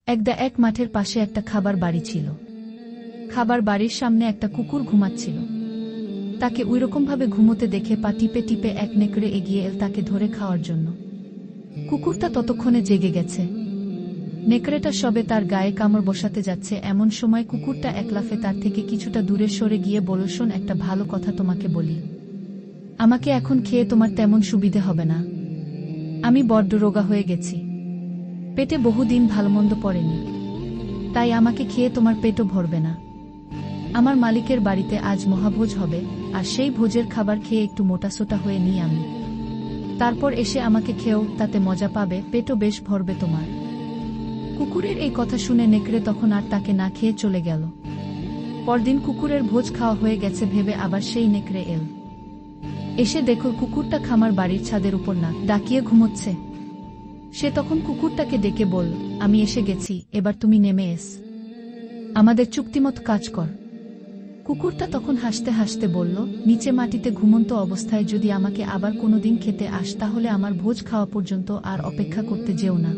এক মাঠের পাশে একটা খাবার বাড়ি ছিল। খাবার বাড়ির সামনে একটা কুকুর ঘুমাচ্ছিল। তাকে ওইরকমভাবে ঘুমোতে দেখে পা টিপে টিপে এক নেকড়ে এগিয়ে এল তাকে ধরে খাওয়ার জন্য। কুকুরটা ততক্ষণে জেগে গেছে। নেকড়েটা সবে তার গায়ে কামড় বসাতে যাচ্ছে, এমন সময় কুকুরটা এক লাফে তার থেকে কিছুটা দূরে সরে গিয়ে বলল, শোন, একটা ভালো কথা তোমাকে বলি। আমাকে এখন খেয়ে তোমার তেমন সুবিধে হবে না। আমি বড্ড রোগা হয়ে গেছি, পেটে বহুদিন ভালোমন্দ পড়েনি, তাই আমাকে খেয়ে তোমার পেটও ভরবে না। আমার মালিকের বাড়িতে আজ মহাভোজ হবে, আর সেই ভোজের খাবার খেয়ে একটু মোটাসোটা হয়ে নিই আমি। তারপর এসে আমাকে খেও, তাতে মজা পাবে, পেটও বেশ ভরবে তোমার। কুকুরের এই কথা শুনে নেকড়ে তখন আর তাকে না খেয়ে চলে গেল। পরদিন কুকুরের ভোজ খাওয়া হয়ে গেছে ভেবে আবার সেই নেকড়ে এল। এসে দেখো কুকুরটা খামার বাড়ির ছাদের উপর না ডাকিয়ে ঘুমোচ্ছে। সে তখন কুকুরটাকে ডেকে বলল, আমি এসে গেছি, এবার তুমি নেমে এস, আমাদের চুক্তিমতো কাজ কর। কুকুরটা তখন হাসতে হাসতে বলল, নিচে মাটিতে ঘুমন্ত অবস্থায় যদি আমাকে আবার কোনোদিন খেতে আস, তাহলে আমার ভোজ খাওয়া পর্যন্ত আর অপেক্ষা করতে যেও না।